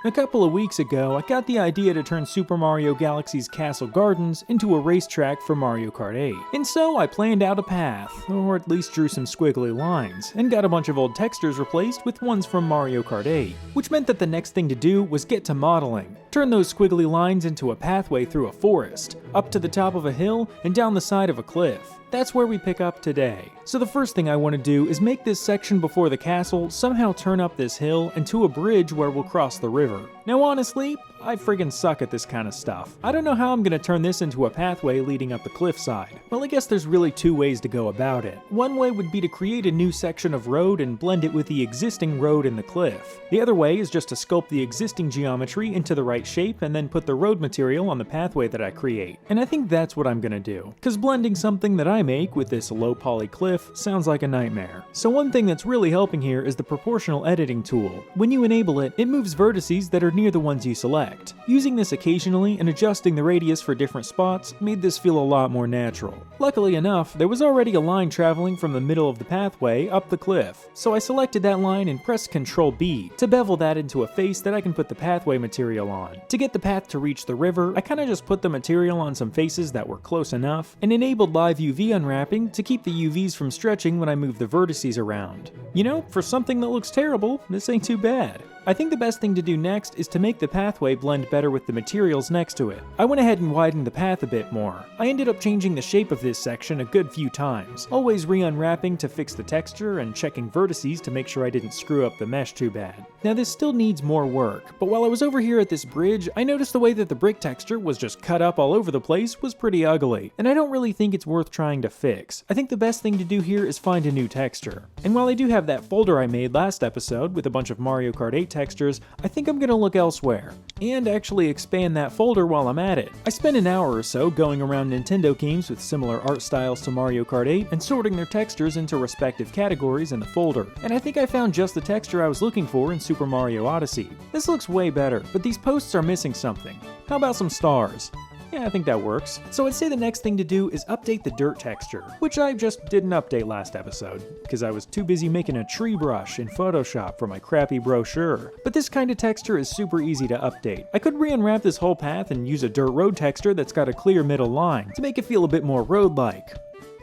A couple of weeks ago, I got the idea to turn Super Mario Galaxy's Castle Gardens into a racetrack for Mario Kart 8. And so I planned out a path, or at least drew some squiggly lines, and got a bunch of old textures replaced with ones from Mario Kart 8, which meant that the next thing to do was get to modeling. Turn those squiggly lines into a pathway through a forest, up to the top of a hill, and down the side of a cliff. That's where we pick up today. So the first thing I want to do is make this section before the castle somehow turn up this hill and to a bridge where we'll cross the river. Now honestly, I friggin' suck at this kind of stuff. I don't know how I'm gonna turn this into a pathway leading up the cliffside. Well, I guess there's really two ways to go about it. One way would be to create a new section of road and blend it with the existing road in the cliff. The other way is just to sculpt the existing geometry into the right shape and then put the road material on the pathway that I create. And I think that's what I'm gonna do, cause blending something that I make with this low poly cliff sounds like a nightmare. So one thing that's really helping here is the proportional editing tool. When you enable it, it moves vertices that are near the ones you select. Using this occasionally and adjusting the radius for different spots made this feel a lot more natural. Luckily enough, there was already a line traveling from the middle of the pathway up the cliff, so I selected that line and pressed Ctrl B to bevel that into a face that I can put the pathway material on. To get the path to reach the river, I kinda just put the material on some faces that were close enough, and enabled live UV unwrapping to keep the UVs from stretching when I move the vertices around. You know, for something that looks terrible, this ain't too bad. I think the best thing to do next is to make the pathway blend better with the materials next to it. I went ahead and widened the path a bit more. I ended up changing the shape of this section a good few times, always re-unwrapping to fix the texture and checking vertices to make sure I didn't screw up the mesh too bad. Now this still needs more work, but while I was over here at this bridge, I noticed the way that the brick texture was just cut up all over the place was pretty ugly, and I don't really think it's worth trying to fix. I think the best thing to do here is find a new texture. And while I do have that folder I made last episode with a bunch of Mario Kart 8 textures, I think I'm gonna look elsewhere, and actually expand that folder while I'm at it. I spent an hour or so going around Nintendo games with similar art styles to Mario Kart 8 and sorting their textures into respective categories in the folder, and I think I found just the texture I was looking for in Super Mario Odyssey. This looks way better, but these posts are missing something. How about some stars? Yeah, I think that works. So I'd say the next thing to do is update the dirt texture, which I just didn't update last episode, because I was too busy making a tree brush in Photoshop for my crappy brochure. But this kind of texture is super easy to update. I could re-unwrap this whole path and use a dirt road texture that's got a clear middle line to make it feel a bit more road-like.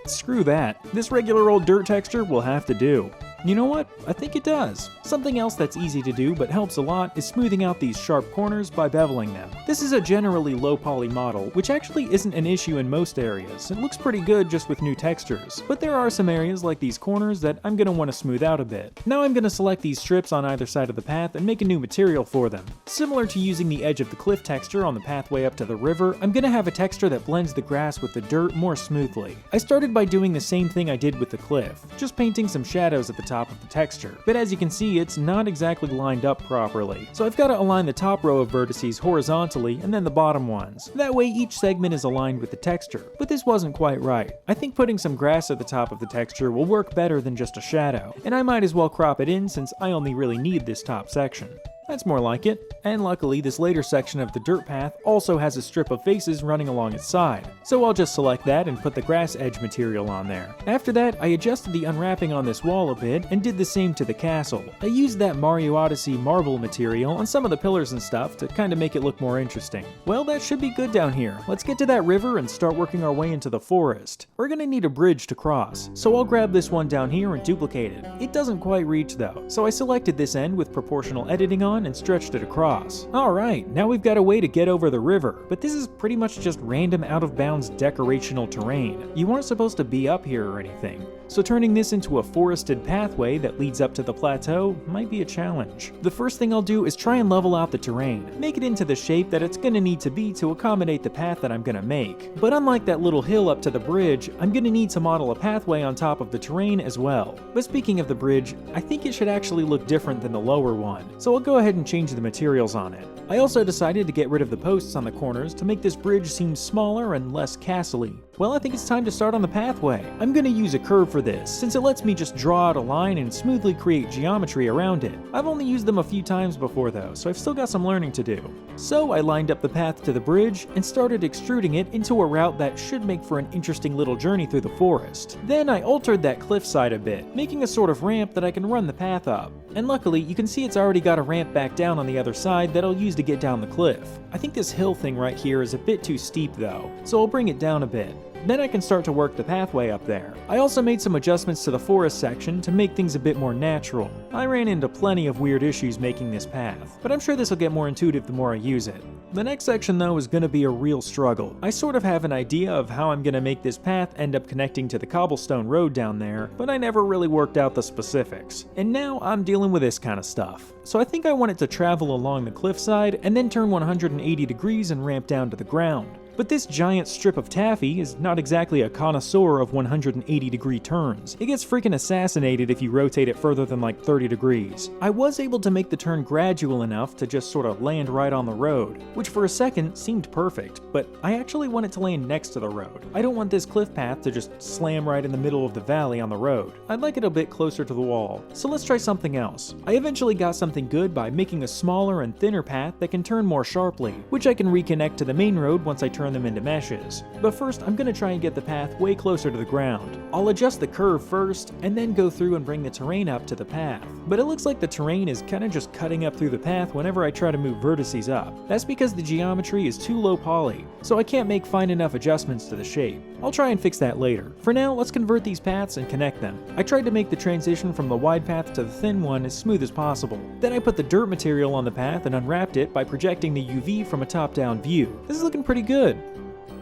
Screw that. This regular old dirt texture will have to do. You know what? I think it does. Something else that's easy to do but helps a lot is smoothing out these sharp corners by beveling them. This is a generally low poly model, which actually isn't an issue in most areas. It looks pretty good just with new textures, but there are some areas like these corners that I'm gonna want to smooth out a bit. Now I'm gonna select these strips on either side of the path and make a new material for them. Similar to using the edge of the cliff texture on the pathway up to the river, I'm gonna have a texture that blends the grass with the dirt more smoothly. I started by doing the same thing I did with the cliff, just painting some shadows at the top of the texture, but as you can see, it's not exactly lined up properly. So I've got to align the top row of vertices horizontally and then the bottom ones. That way each segment is aligned with the texture, but this wasn't quite right. I think putting some grass at the top of the texture will work better than just a shadow, and I might as well crop it in since I only really need this top section. That's more like it. And luckily, this later section of the dirt path also has a strip of faces running along its side, so I'll just select that and put the grass edge material on there. After that, I adjusted the unwrapping on this wall a bit and did the same to the castle. I used that Mario Odyssey marble material on some of the pillars and stuff to kind of make it look more interesting. Well, that should be good down here. Let's get to that river and start working our way into the forest. We're gonna need a bridge to cross, so I'll grab this one down here and duplicate it. It doesn't quite reach though, so I selected this end with proportional editing on and stretched it across. Alright, now we've got a way to get over the river, but this is pretty much just random out-of-bounds decorational terrain. You weren't supposed to be up here or anything, so turning this into a forested pathway that leads up to the plateau might be a challenge. The first thing I'll do is try and level out the terrain, make it into the shape that it's gonna need to be to accommodate the path that I'm gonna make. But unlike that little hill up to the bridge, I'm gonna need to model a pathway on top of the terrain as well. But speaking of the bridge, I think it should actually look different than the lower one, so I'll go ahead and change the materials on it. I also decided to get rid of the posts on the corners to make this bridge seem smaller and less castle-y. Well, I think it's time to start on the pathway. I'm gonna use a curve for this, since it lets me just draw out a line and smoothly create geometry around it. I've only used them a few times before though, so I've still got some learning to do. So I lined up the path to the bridge and started extruding it into a route that should make for an interesting little journey through the forest. Then I altered that cliffside a bit, making a sort of ramp that I can run the path up. And luckily, you can see it's already got a ramp back back down on the other side that I'll use to get down the cliff. I think this hill thing right here is a bit too steep though, so I'll bring it down a bit. Then I can start to work the pathway up there. I also made some adjustments to the forest section to make things a bit more natural. I ran into plenty of weird issues making this path, but I'm sure this will get more intuitive the more I use it. The next section though is going to be a real struggle. I sort of have an idea of how I'm going to make this path end up connecting to the cobblestone road down there, but I never really worked out the specifics. And now I'm dealing with this kind of stuff. So I think I want it to travel along the cliffside and then turn 180 degrees and ramp down to the ground. But this giant strip of taffy is not exactly a connoisseur of 180-degree turns. It gets freaking assassinated if you rotate it further than like 30 degrees. I was able to make the turn gradual enough to just sort of land right on the road, which for a second seemed perfect, but I actually want it to land next to the road. I don't want this cliff path to just slam right in the middle of the valley on the road. I'd like it a bit closer to the wall. So let's try something else. I eventually got something good by making a smaller and thinner path that can turn more sharply, which I can reconnect to the main road once I turn them into meshes. But first, I'm going to try and get the path way closer to the ground. I'll adjust the curve first, and then go through and bring the terrain up to the path. But it looks like the terrain is kind of just cutting up through the path whenever I try to move vertices up. That's because the geometry is too low poly, so I can't make fine enough adjustments to the shape. I'll try and fix that later. For now, let's convert these paths and connect them. I tried to make the transition from the wide path to the thin one as smooth as possible. Then I put the dirt material on the path and unwrapped it by projecting the UV from a top-down view. This is looking pretty good.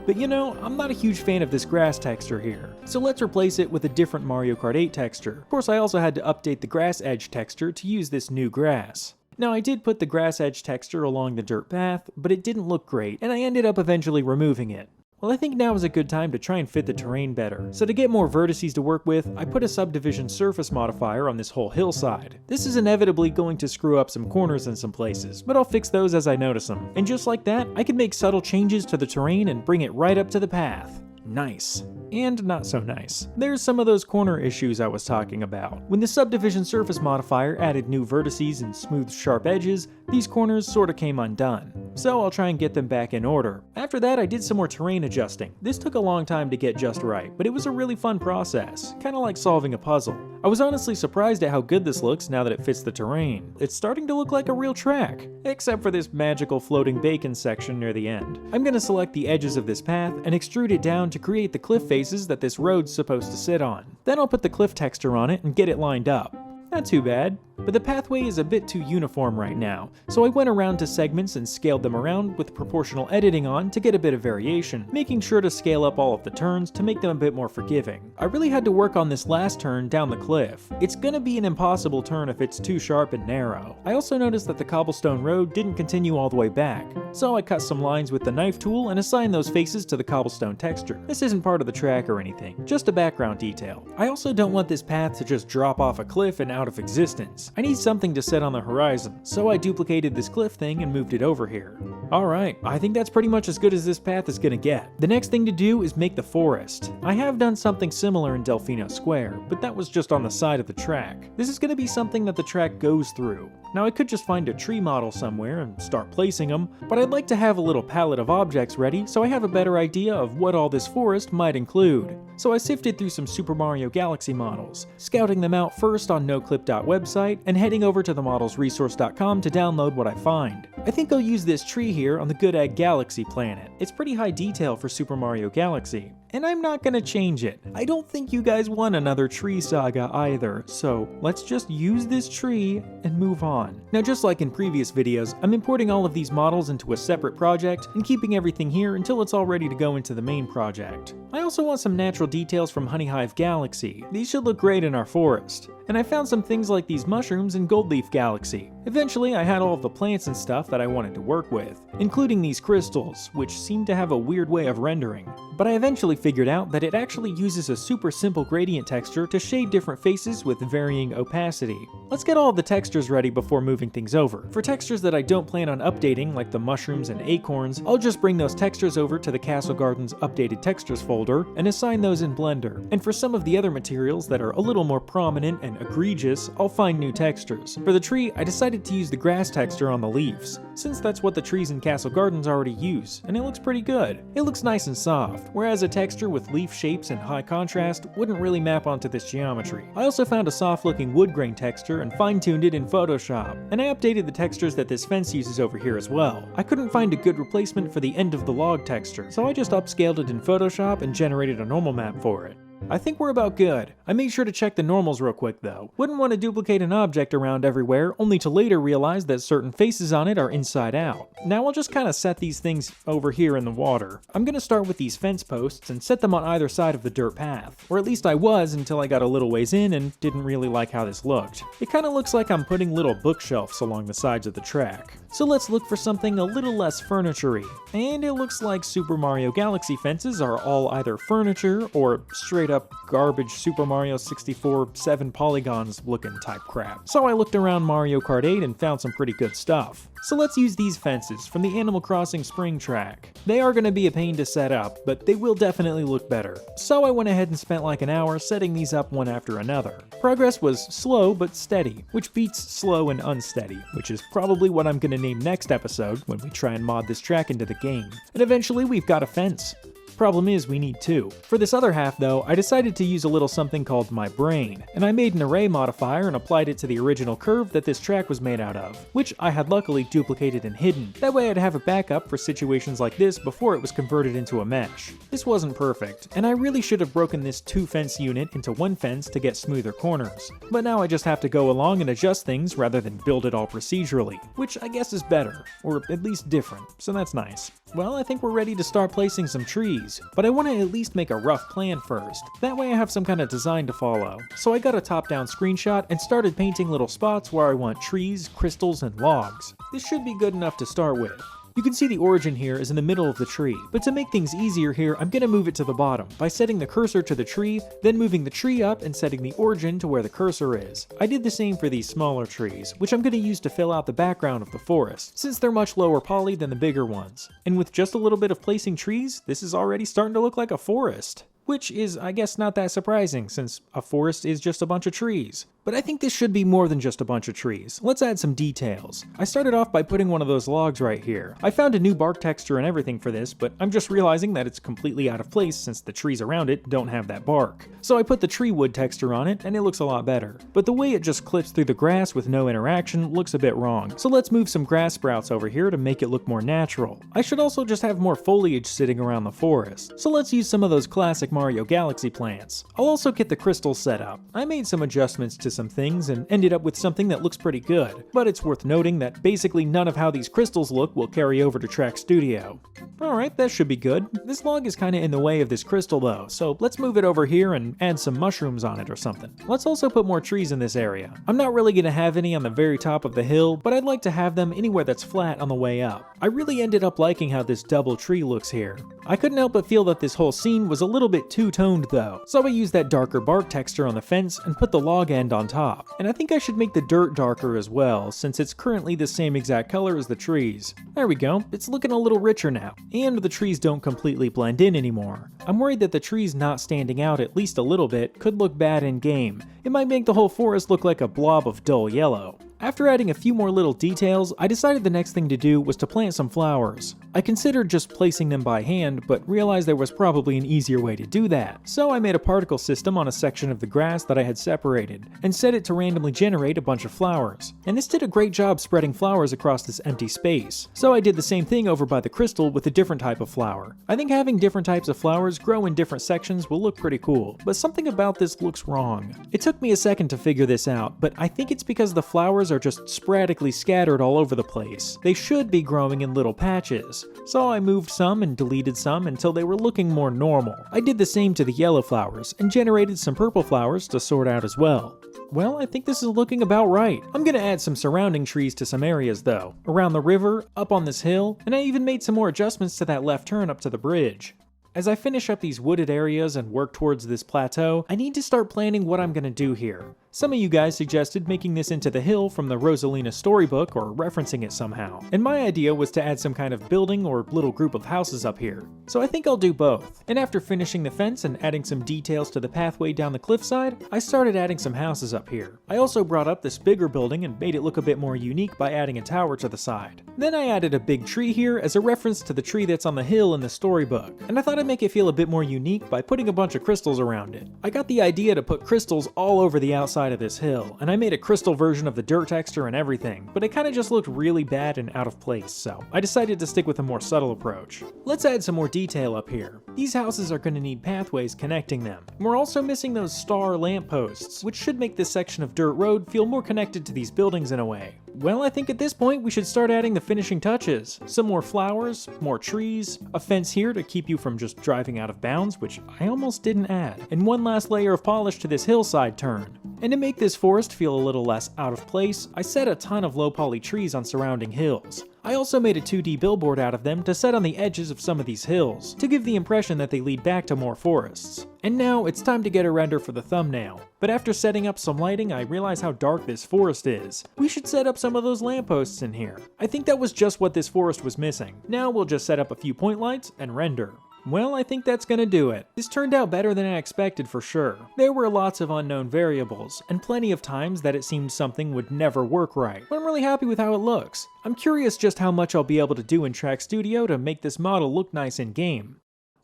But you know, I'm not a huge fan of this grass texture here, so let's replace it with a different Mario Kart 8 texture. Of course, I also had to update the grass edge texture to use this new grass. Now, I did put the grass edge texture along the dirt path, but it didn't look great, and I ended up eventually removing it. Well, I think now is a good time to try and fit the terrain better. So to get more vertices to work with, I put a subdivision surface modifier on this whole hillside. This is inevitably going to screw up some corners in some places, but I'll fix those as I notice them. And just like that, I can make subtle changes to the terrain and bring it right up to the path. Nice. And not so nice. There's some of those corner issues I was talking about. When the subdivision surface modifier added new vertices and smooth sharp edges, these corners sorta came undone. So I'll try and get them back in order. After that, I did some more terrain adjusting. This took a long time to get just right, but it was a really fun process, kinda like solving a puzzle. I was honestly surprised at how good this looks now that it fits the terrain. It's starting to look like a real track, except for this magical floating bacon section near the end. I'm gonna select the edges of this path and extrude it down to create the cliff faces that this road's supposed to sit on. Then I'll put the cliff texture on it and get it lined up. Not too bad, but the pathway is a bit too uniform right now, so I went around to segments and scaled them around with proportional editing on to get a bit of variation, making sure to scale up all of the turns to make them a bit more forgiving. I really had to work on this last turn down the cliff. It's gonna be an impossible turn if it's too sharp and narrow. I also noticed that the cobblestone road didn't continue all the way back, so I cut some lines with the knife tool and assigned those faces to the cobblestone texture. This isn't part of the track or anything, just a background detail. I also don't want this path to just drop off a cliff and out of existence. I need something to set on the horizon, so I duplicated this cliff thing and moved it over here. Alright, I think that's pretty much as good as this path is gonna get. The next thing to do is make the forest. I have done something similar in Delfino Square, but that was just on the side of the track. This is gonna be something that the track goes through. Now I could just find a tree model somewhere and start placing them, but I'd like to have a little palette of objects ready so I have a better idea of what all this forest might include. So I sifted through some Super Mario Galaxy models, scouting them out first on noclip.website and heading over to themodelsresource.com to download what I find. I think I'll use this tree here on the Good Egg Galaxy planet. It's pretty high detail for Super Mario Galaxy, and I'm not gonna change it. I don't think you guys want another tree saga either, so let's just use this tree and move on. Now, just like in previous videos, I'm importing all of these models into a separate project and keeping everything here until it's all ready to go into the main project. I also want some natural details from Honey Hive Galaxy. These should look great in our forest. And I found some things like these mushrooms in Gold Leaf Galaxy. Eventually, I had all of the plants and stuff that I wanted to work with, including these crystals, which seem to have a weird way of rendering. But I eventually figured out that it actually uses a super simple gradient texture to shade different faces with varying opacity. Let's get all of the textures ready before moving things over. For textures that I don't plan on updating, like the mushrooms and acorns, I'll just bring those textures over to the Castle Gardens Updated Textures folder and assign those in Blender. And for some of the other materials that are a little more prominent and egregious, I'll find new textures. For the tree, I decided to use the grass texture on the leaves, since that's what the trees in Castle Gardens already use, and it looks pretty good. It looks nice and soft, whereas a texture with leaf shapes and high contrast wouldn't really map onto this geometry. I also found a soft-looking wood grain texture and fine-tuned it in Photoshop, and I updated the textures that this fence uses over here as well. I couldn't find a good replacement for the end of the log texture, so I just upscaled it in Photoshop and generated a normal map for it. I think we're about good. I made sure to check the normals real quick though. Wouldn't want to duplicate an object around everywhere, only to later realize that certain faces on it are inside out. Now I'll just kind of set these things over here in the water. I'm going to start with these fence posts and set them on either side of the dirt path. Or at least I was until I got a little ways in and didn't really like how this looked. It kind of looks like I'm putting little bookshelves along the sides of the track. So let's look for something a little less furniture-y. And it looks like Super Mario Galaxy fences are all either furniture or straight up garbage Super Mario 64 7 polygons looking type crap. So I looked around Mario Kart 8 and found some pretty good stuff. So let's use these fences from the Animal Crossing Spring track. They are going to be a pain to set up, but they will definitely look better. So I went ahead and spent like an hour setting these up one after another. Progress was slow but steady, which beats slow and unsteady, which is probably what I'm going to name next episode when we try and mod this track into the game. And eventually we've got a fence. Problem is, we need two. For this other half though, I decided to use a little something called my brain, and I made an array modifier and applied it to the original curve that this track was made out of, which I had luckily duplicated and hidden. That way I'd have a backup for situations like this before it was converted into a mesh. This wasn't perfect, and I really should have broken this two fence unit into one fence to get smoother corners. But now I just have to go along and adjust things rather than build it all procedurally, which I guess is better, or at least different, so that's nice. Well, I think we're ready to start placing some trees, but I want to at least make a rough plan first. That way I have some kind of design to follow. So I got a top-down screenshot and started painting little spots where I want trees, crystals, and logs. This should be good enough to start with. You can see the origin here is in the middle of the tree, but to make things easier here, I'm going to move it to the bottom by setting the cursor to the tree, then moving the tree up and setting the origin to where the cursor is. I did the same for these smaller trees, which I'm going to use to fill out the background of the forest, since they're much lower poly than the bigger ones. And with just a little bit of placing trees, this is already starting to look like a forest. Which is, I guess, not that surprising, since a forest is just a bunch of trees. But I think this should be more than just a bunch of trees. Let's add some details. I started off by putting one of those logs right here. I found a new bark texture and everything for this, but I'm just realizing that it's completely out of place since the trees around it don't have that bark. So I put the tree wood texture on it, and it looks a lot better. But the way it just clips through the grass with no interaction looks a bit wrong. So let's move some grass sprouts over here to make it look more natural. I should also just have more foliage sitting around the forest. So let's use some of those classic Mario Galaxy plants. I'll also get the crystals set up. I made some adjustments to some things and ended up with something that looks pretty good, but it's worth noting that basically none of how these crystals look will carry over to Track Studio. Alright, that should be good. This log is kinda in the way of this crystal though, so let's move it over here and add some mushrooms on it or something. Let's also put more trees in this area. I'm not really gonna have any on the very top of the hill, but I'd like to have them anywhere that's flat on the way up. I really ended up liking how this double tree looks here. I couldn't help but feel that this whole scene was a little bit too toned though, so I used that darker bark texture on the fence and put the log end on top. And I think I should make the dirt darker as well, since it's currently the same exact color as the trees. There we go, it's looking a little richer now, and the trees don't completely blend in anymore. I'm worried that the trees not standing out at least a little bit could look bad in game. It might make the whole forest look like a blob of dull yellow. After adding a few more little details, I decided the next thing to do was to plant some flowers. I considered just placing them by hand, but realized there was probably an easier way to do that. So I made a particle system on a section of the grass that I had separated, and set it to randomly generate a bunch of flowers. And this did a great job spreading flowers across this empty space. So I did the same thing over by the crystal with a different type of flower. I think having different types of flowers grow in different sections will look pretty cool, but something about this looks wrong. It took me a second to figure this out, but I think it's because the flowers are just sporadically scattered all over the place. They should be growing in little patches. So I moved some and deleted some until they were looking more normal. I did the same to the yellow flowers and generated some purple flowers to sort out as well. Well, I think this is looking about right. I'm gonna add some surrounding trees to some areas though. Around the river, up on this hill, and I even made some more adjustments to that left turn up to the bridge. As I finish up these wooded areas and work towards this plateau, I need to start planning what I'm gonna do here. Some of you guys suggested making this into the hill from the Rosalina storybook or referencing it somehow, and my idea was to add some kind of building or little group of houses up here. So I think I'll do both. And after finishing the fence and adding some details to the pathway down the cliffside, I started adding some houses up here. I also brought up this bigger building and made it look a bit more unique by adding a tower to the side. Then I added a big tree here as a reference to the tree that's on the hill in the storybook, and I thought I'd make it feel a bit more unique by putting a bunch of crystals around it. I got the idea to put crystals all over the outside of this hill, and I made a crystal version of the dirt texture and everything, but it kinda just looked really bad and out of place, so I decided to stick with a more subtle approach. Let's add some more detail up here. These houses are gonna need pathways connecting them. We're also missing those star lampposts, which should make this section of dirt road feel more connected to these buildings in a way. Well, I think at this point we should start adding the finishing touches. Some more flowers, more trees, a fence here to keep you from just driving out of bounds, which I almost didn't add, and one last layer of polish to this hillside turn. And to make this forest feel a little less out of place, I set a ton of low poly trees on surrounding hills. I also made a 2D billboard out of them to set on the edges of some of these hills, to give the impression that they lead back to more forests. And now it's time to get a render for the thumbnail. But after setting up some lighting, I realized how dark this forest is. We should set up some of those lampposts in here. I think that was just what this forest was missing. Now we'll just set up a few point lights and render. Well, I think that's gonna do it. This turned out better than I expected for sure. There were lots of unknown variables, and plenty of times that it seemed something would never work right, but I'm really happy with how it looks. I'm curious just how much I'll be able to do in Track Studio to make this model look nice in game.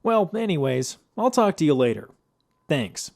Well, anyways, I'll talk to you later. Thanks.